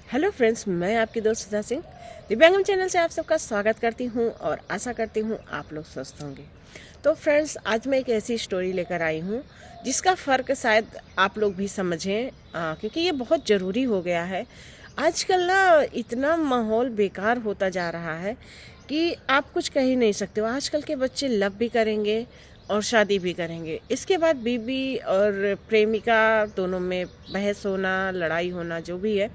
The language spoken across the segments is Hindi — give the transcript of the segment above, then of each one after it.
हेलो फ्रेंड्स, मैं आपकी दोस्त सुधा सिंह दिव्यांगम चैनल से आप सबका स्वागत करती हूं और आशा करती हूं आप लोग स्वस्थ होंगे। तो फ्रेंड्स, आज मैं एक ऐसी स्टोरी लेकर आई हूं जिसका फ़र्क शायद आप लोग भी समझें, क्योंकि ये बहुत ज़रूरी हो गया है। आजकल ना इतना माहौल बेकार होता जा रहा है कि आप कुछ कह ही नहीं सकते हो। आजकल के बच्चे लव भी करेंगे और शादी भी करेंगे, इसके बाद बीवी और प्रेमिका दोनों में बहस होना, लड़ाई होना, जो भी है,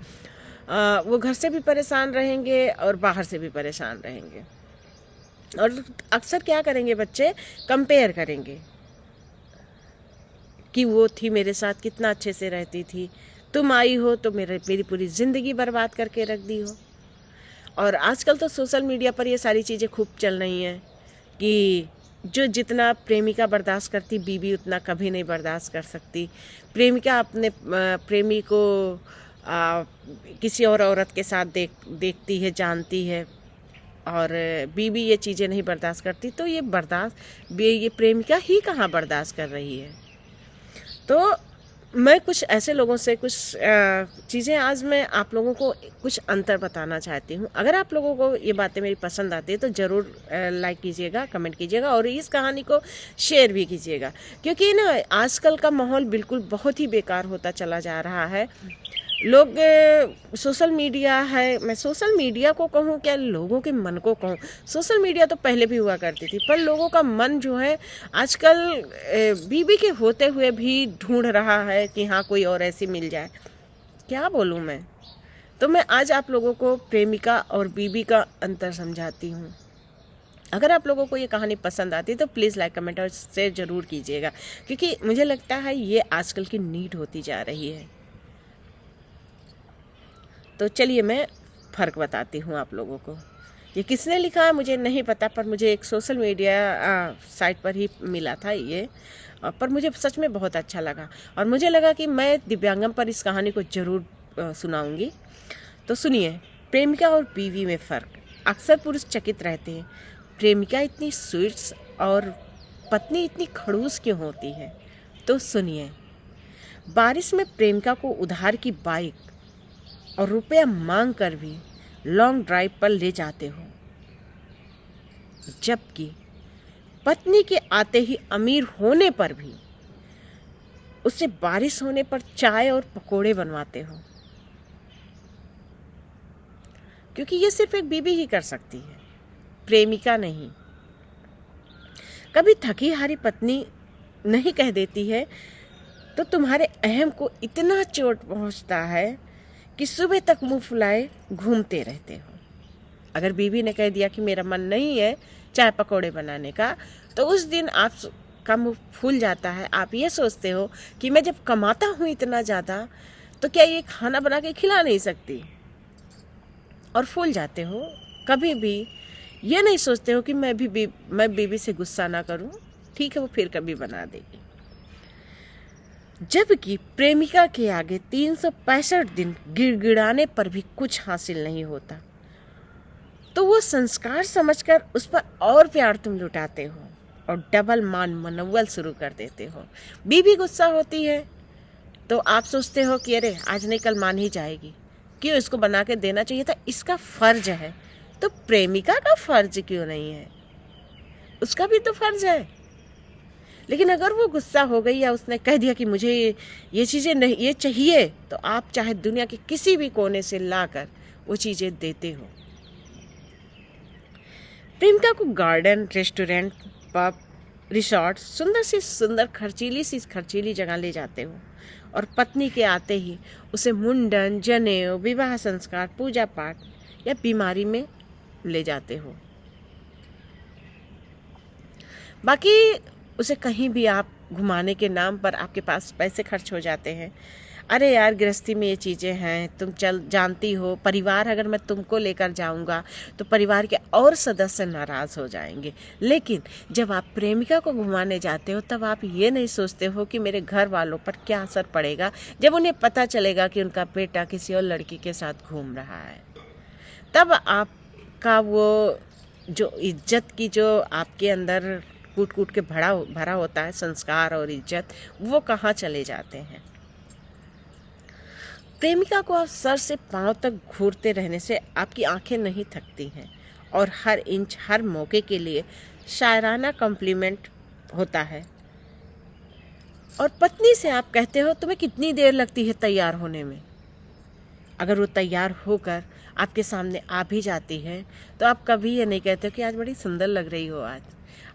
वो घर से भी परेशान रहेंगे और बाहर से भी परेशान रहेंगे। और अक्सर क्या करेंगे बच्चे, कंपेयर करेंगे कि वो थी मेरे साथ, कितना अच्छे से रहती थी, तुम आई हो तो मेरी पूरी ज़िंदगी बर्बाद करके रख दी हो। और आजकल तो सोशल मीडिया पर ये सारी चीज़ें खूब चल रही हैं कि जो जितना प्रेमिका बर्दाश्त करती, बीवी उतना कभी नहीं बर्दाश्त कर सकती। प्रेमिका अपने प्रेमी को किसी और औरत के साथ देखती है, जानती है, और बीवी ये चीज़ें नहीं बर्दाश्त करती। तो ये प्रेमिका ही कहाँ बर्दाश्त कर रही है। तो मैं कुछ ऐसे लोगों से कुछ चीज़ें आज मैं आप लोगों को कुछ अंतर बताना चाहती हूँ। अगर आप लोगों को ये बातें मेरी पसंद आती है तो ज़रूर लाइक कीजिएगा, कमेंट कीजिएगा और इस कहानी को शेयर भी कीजिएगा, क्योंकि ना आजकल का माहौल बिल्कुल बहुत ही बेकार होता चला जा रहा है। लोग सोशल मीडिया है, मैं सोशल मीडिया को कहूँ क्या लोगों के मन को कहूँ। सोशल मीडिया तो पहले भी हुआ करती थी, पर लोगों का मन जो है आजकल बीवी के होते हुए भी ढूंढ रहा है कि हाँ कोई और ऐसी मिल जाए। क्या बोलूँ मैं। तो मैं आज आप लोगों को प्रेमिका और बीवी का अंतर समझाती हूँ। अगर आप लोगों को ये कहानी पसंद आती है तो प्लीज़ लाइक, कमेंट और शेयर ज़रूर कीजिएगा, क्योंकि मुझे लगता है ये आजकल की नीड होती जा रही है। तो चलिए मैं फ़र्क बताती हूँ आप लोगों को। ये किसने लिखा है मुझे नहीं पता, पर मुझे एक सोशल मीडिया साइट पर ही मिला था ये, पर मुझे सच में बहुत अच्छा लगा और मुझे लगा कि मैं दिव्यांगम पर इस कहानी को ज़रूर सुनाऊंगी। तो सुनिए, प्रेमिका और बीवी में फ़र्क। अक्सर पुरुष चकित रहते हैं, प्रेमिका इतनी स्वीट्स और पत्नी इतनी खड़ूस क्यों होती है। तो सुनिए, बारिश में प्रेमिका को उधार की बाइक और रुपया मांग कर भी लॉन्ग ड्राइव पर ले जाते हो, जबकि पत्नी के आते ही अमीर होने पर भी उससे बारिश होने पर चाय और पकोड़े बनवाते हो, क्योंकि ये सिर्फ एक बीवी ही कर सकती है, प्रेमिका नहीं। कभी थकी हारी पत्नी नहीं कह देती है तो तुम्हारे अहम को इतना चोट पहुंचता है कि सुबह तक मुंह फुलाए घूमते रहते हो। अगर बीवी ने कह दिया कि मेरा मन नहीं है चाय पकौड़े बनाने का, तो उस दिन आपका मुंह फूल जाता है। आप ये सोचते हो कि मैं जब कमाता हूँ इतना ज़्यादा, तो क्या ये खाना बना के खिला नहीं सकती, और फूल जाते हो। कभी भी ये नहीं सोचते हो कि मैं बीवी से गुस्सा ना करूँ, ठीक है वो फिर कभी बना देगी। जबकि प्रेमिका के आगे 365 दिन गिड़गिड़ाने पर भी कुछ हासिल नहीं होता, तो वो संस्कार समझकर उस पर और प्यार तुम लुटाते हो और डबल मान मनौवल शुरू कर देते हो। बीवी गुस्सा होती है तो आप सोचते हो कि अरे आज नहीं कल मान ही जाएगी, क्यों इसको बना के देना चाहिए था, इसका फर्ज है। तो प्रेमिका का फर्ज क्यों नहीं है, उसका भी तो फर्ज है। लेकिन अगर वो गुस्सा हो गई या उसने कह दिया कि मुझे ये चीज़ें नहीं, ये चाहिए, तो आप चाहे दुनिया के किसी भी कोने से लाकर वो चीज़ें देते हो। प्रेमिका को गार्डन, रेस्टोरेंट, पब, रिसोर्ट, सुंदर सी सुंदर खर्चीली जगह ले जाते हो, और पत्नी के आते ही उसे मुंडन, जनेऊ, विवाह संस्कार, पूजा पाठ या बीमारी में ले जाते हो। बाकी उसे कहीं भी आप घुमाने के नाम पर आपके पास पैसे खर्च हो जाते हैं। अरे यार, गृहस्थी में ये चीज़ें हैं, तुम जानती हो, परिवार अगर मैं तुमको लेकर जाऊंगा तो परिवार के और सदस्य नाराज़ हो जाएंगे। लेकिन जब आप प्रेमिका को घुमाने जाते हो तब आप ये नहीं सोचते हो कि मेरे घर वालों पर क्या असर पड़ेगा जब उन्हें पता चलेगा कि उनका बेटा किसी और लड़की के साथ घूम रहा है। तब आपका वो जो इज्जत की, जो आपके अंदर कूट कूट के भरा होता है संस्कार और इज्जत, वो कहाँ चले जाते हैं। प्रेमिका को आप सर से पांव तक घूरते रहने से आपकी आंखें नहीं थकती हैं और हर इंच हर मौके के लिए शायराना कॉम्प्लीमेंट होता है। और पत्नी से आप कहते हो तुम्हें कितनी देर लगती है तैयार होने में। अगर वो तैयार होकर आपके सामने आ भी जाती है तो आप कभी ये नहीं कहते हो कि आज बड़ी सुंदर लग रही हो,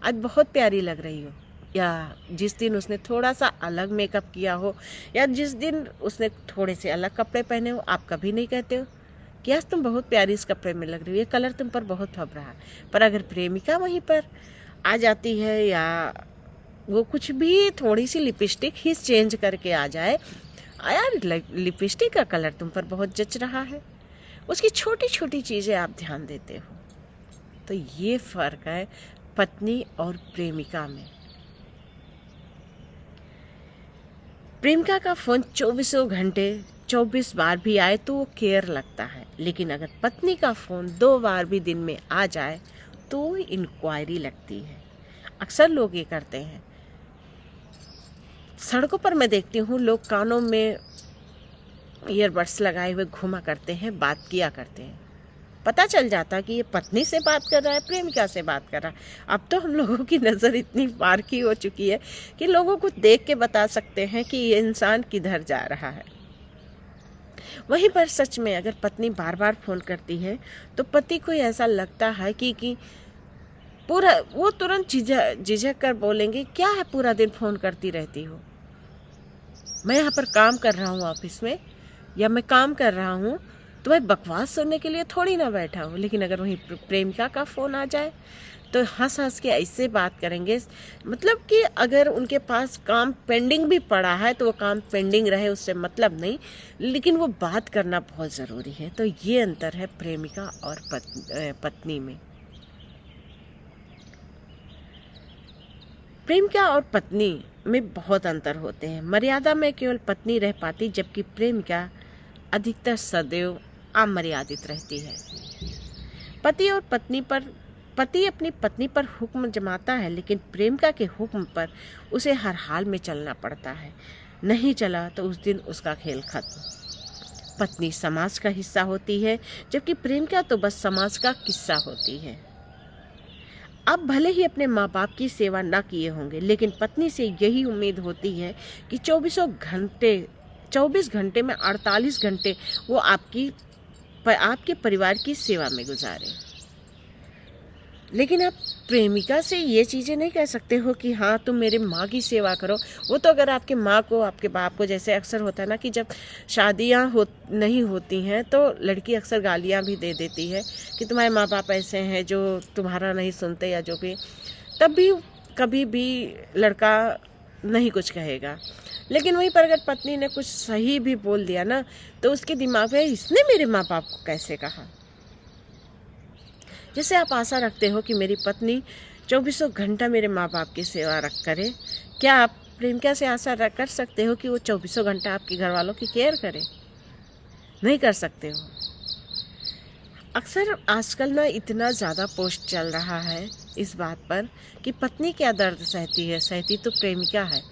आज बहुत प्यारी लग रही हो। या जिस दिन उसने थोड़ा सा अलग मेकअप किया हो या जिस दिन उसने थोड़े से अलग कपड़े पहने हो, आप कभी नहीं कहते हो कि आज तुम बहुत प्यारी इस कपड़े में लग रही हो, ये कलर तुम पर बहुत फब रहा है। पर अगर प्रेमिका वहीं पर आ जाती है या वो कुछ भी थोड़ी सी लिपस्टिक ही चेंज करके आ जाए, यार लिपस्टिक का कलर तुम पर बहुत जच रहा है, उसकी छोटी छोटी चीज़ें आप ध्यान देते हो। तो ये फ़र्क है पत्नी और प्रेमिका में। प्रेमिका का फ़ोन 24 घंटे 24 बार भी आए तो वो केयर लगता है, लेकिन अगर पत्नी का फ़ोन 2 बार भी दिन में आ जाए तो इंक्वायरी लगती है। अक्सर लोग ये करते हैं, सड़कों पर मैं देखती हूँ लोग कानों में ईयरबड्स लगाए हुए घूमा करते हैं, बात किया करते हैं। पता चल जाता कि ये पत्नी से बात कर रहा है, प्रेमिका से बात कर रहा है। अब तो हम लोगों की नज़र इतनी पार की हो चुकी है कि लोगों को देख के बता सकते हैं कि ये इंसान किधर जा रहा है। वहीं पर सच में अगर पत्नी बार बार फ़ोन करती है तो पति को ऐसा लगता है कि पूरा वो तुरंत झिझक कर बोलेंगे, क्या है पूरा दिन फ़ोन करती रहती हो, मैं यहाँ पर काम कर रहा हूँ ऑफिस में, या मैं काम कर रहा हूँ तो मैं बकवास सुनने के लिए थोड़ी ना बैठा हूँ। लेकिन अगर वहीं प्रेमिका का फ़ोन आ जाए तो हंस हंस के ऐसे बात करेंगे, मतलब कि अगर उनके पास काम पेंडिंग भी पड़ा है तो वो काम पेंडिंग रहे, उससे मतलब नहीं, लेकिन वो बात करना बहुत ज़रूरी है। तो ये अंतर है प्रेमिका और पत्नी में। प्रेमिका और पत्नी में बहुत अंतर होते हैं। मर्यादा में केवल पत्नी रह पाती, जबकि प्रेमिका अधिकतर सदैव अमर्यादित रहती है। पति अपनी पत्नी पर हुक्म जमाता है, लेकिन प्रेमिका के हुक्म पर उसे हर हाल में चलना पड़ता है। नहीं चला तो उस दिन उसका खेल खत्म। पत्नी समाज का हिस्सा होती है, जबकि प्रेमिका तो बस समाज का किस्सा होती है। आप भले ही अपने माँ बाप की सेवा ना किए होंगे, लेकिन पत्नी से यही उम्मीद होती है कि 24 घंटे में 48 घंटे वो आपके परिवार की सेवा में गुजारे। लेकिन आप प्रेमिका से ये चीज़ें नहीं कह सकते हो कि हाँ तुम मेरी माँ की सेवा करो। वो तो अगर आपके माँ को, आपके बाप को, जैसे अक्सर होता है ना कि जब शादियाँ नहीं होती हैं तो लड़की अक्सर गालियाँ भी दे देती है कि तुम्हारे माँ बाप ऐसे हैं जो तुम्हारा नहीं सुनते या जो भी, तब भी कभी भी लड़का नहीं कुछ कहेगा। लेकिन वहीं पर अगर पत्नी ने कुछ सही भी बोल दिया ना तो उसके दिमाग में इसने मेरे माँ बाप को कैसे कहा। जैसे आप आशा रखते हो कि मेरी पत्नी 24 घंटा मेरे माँ बाप की सेवा करे, क्या आप प्रेमिका से आशा कर सकते हो कि वो 24 घंटा आपके घर वालों की केयर करे? नहीं कर सकते हो। अक्सर आजकल ना इतना ज़्यादा पोस्ट चल रहा है इस बात पर कि पत्नी क्या दर्द सहती तो प्रेमिका है।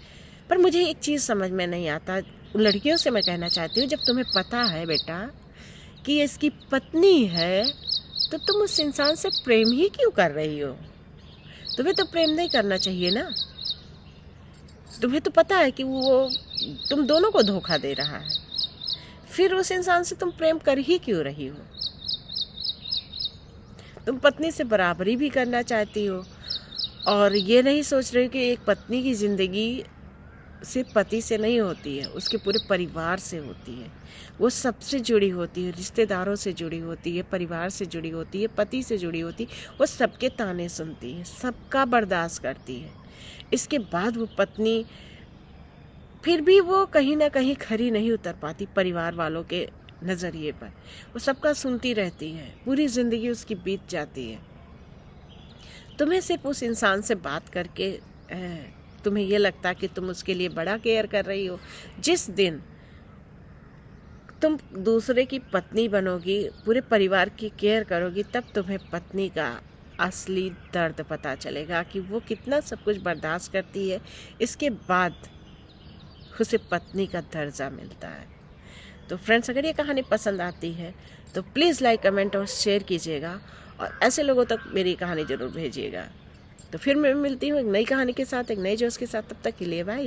पर मुझे एक चीज़ समझ में नहीं आता, लड़कियों से मैं कहना चाहती हूँ, जब तुम्हें पता है बेटा कि ये इसकी पत्नी है तो तुम उस इंसान से प्रेम ही क्यों कर रही हो? तुम्हें तो प्रेम नहीं करना चाहिए ना। तुम्हें तो पता है कि वो तुम दोनों को धोखा दे रहा है, फिर उस इंसान से तुम प्रेम कर ही क्यों रही हो? तुम पत्नी से बराबरी भी करना चाहती हो और ये नहीं सोच रहे हो कि एक पत्नी की ज़िंदगी सिर्फ पति से नहीं होती है, उसके पूरे परिवार से होती है। वो सबसे जुड़ी होती है, रिश्तेदारों से जुड़ी होती है, परिवार से जुड़ी होती है, पति से जुड़ी होती है। वो सबके ताने सुनती है, सबका बर्दाश्त करती है। इसके बाद वो पत्नी फिर भी वो कहीं ना कहीं खरी नहीं उतर पाती परिवार वालों के नज़रिए पर। वो सबका सुनती रहती है, पूरी ज़िंदगी उसकी बीत जाती है। तुम्हें सिर्फ उस इंसान से बात करके तुम्हें ये लगता कि तुम उसके लिए बड़ा केयर कर रही हो। जिस दिन तुम दूसरे की पत्नी बनोगी, पूरे परिवार की केयर करोगी, तब तुम्हें पत्नी का असली दर्द पता चलेगा कि वो कितना सब कुछ बर्दाश्त करती है, इसके बाद उसे पत्नी का दर्जा मिलता है। तो फ्रेंड्स, अगर ये कहानी पसंद आती है तो प्लीज़ लाइक, कमेंट और शेयर कीजिएगा, और ऐसे लोगों तक मेरी कहानी ज़रूर भेजिएगा। तो फिर मैं मिलती हूँ एक नई कहानी के साथ, एक नए जोश के साथ। तब तक के लिए बाय।